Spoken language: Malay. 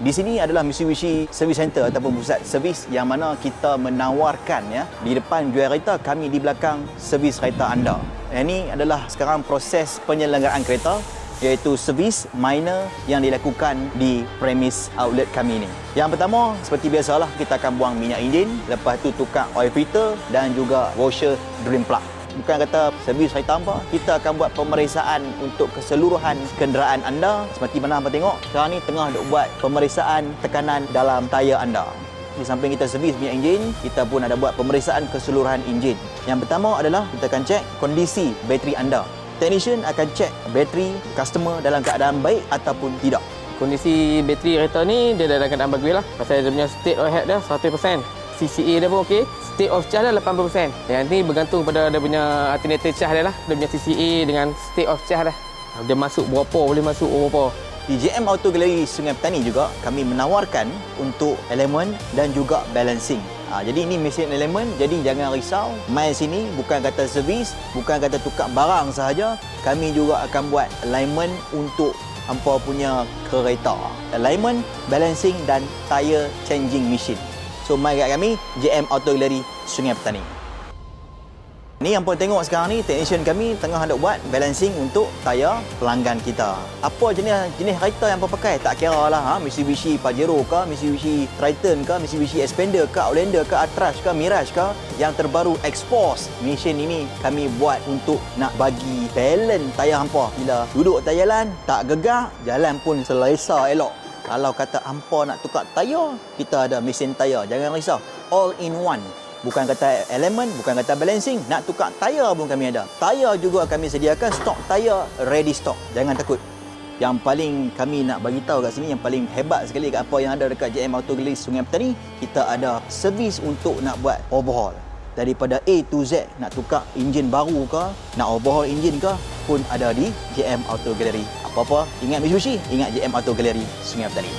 Di sini adalah Mitsubishi Service Center ataupun pusat servis yang mana kita menawarkan ya, di depan jual kereta, kami di belakang servis kereta anda. Ini adalah sekarang proses penyelenggaraan kereta, iaitu servis minor yang dilakukan di premis outlet kami ni. Yang pertama, seperti biasalah, kita akan buang minyak enjin, lepas tu tukar oil filter dan juga washer drain plug. Bukan kata servis kereta hampa, kita akan buat pemeriksaan untuk keseluruhan kenderaan anda. Seperti mana hampa tengok, sekarang ni tengah duk buat pemeriksaan tekanan dalam tayar anda. Di samping kita servis minyak enjin, kita pun ada buat pemeriksaan keseluruhan enjin. Yang pertama adalah kita akan cek kondisi bateri anda. Technician akan cek bateri customer dalam keadaan baik ataupun tidak. Kondisi bateri kereta ni dia dalam keadaan bagus lah. Pasal dia punya state of health dia 100%. CCA dia pun okey. State of charge dia 80%. Yang ni bergantung pada dia punya alternator charge dia lah. Dia punya CCA dengan state of charge dah. Dia masuk berapa, boleh masuk berapa. Di JM Auto Gallery Sungai Petani juga kami menawarkan untuk elemen dan juga balancing. Jadi ini mesin elemen, jadi jangan risau. Mai sini bukan kata servis, bukan kata tukar barang sahaja. Kami juga akan buat alignment untuk hampa punya kereta. Alignment, balancing dan tire changing machine. So mai kat kami JM Auto Gallery Sungai Petani. Ni yang pun tengok sekarang ni, technician kami tengah hendak buat balancing untuk tayar pelanggan kita. Apa jenis kereta yang pakai, tak kira lah, Mitsubishi Pajero ke, Mitsubishi Triton ke, Mitsubishi Xpander ke, Outlander ke, Atras ke, Mirage ke, yang terbaru Xforce. Mesin ini kami buat untuk nak bagi balance tayar hampa. Bila duduk atas jalan, tak gegak, jalan pun selesa elok. Kalau kata hampa nak tukar tayar, kita ada mesin tayar, jangan risau. All in one. Bukan kata elemen, bukan kata balancing, nak tukar tayar pun kami ada. Tayar juga kami sediakan, stok tayar ready stock. Jangan takut. Yang paling kami nak bagi tahu kat sini, yang paling hebat sekali kat apa yang ada dekat JM Auto Gallery Sungai Petani, kita ada servis untuk nak buat overhaul. Daripada A to Z, nak tukar enjin baru ke, nak overhaul enjin ke, pun ada di JM Auto Gallery. Apa-apa, ingat Mitsubishi, ingat JM Auto Gallery Sungai Petani.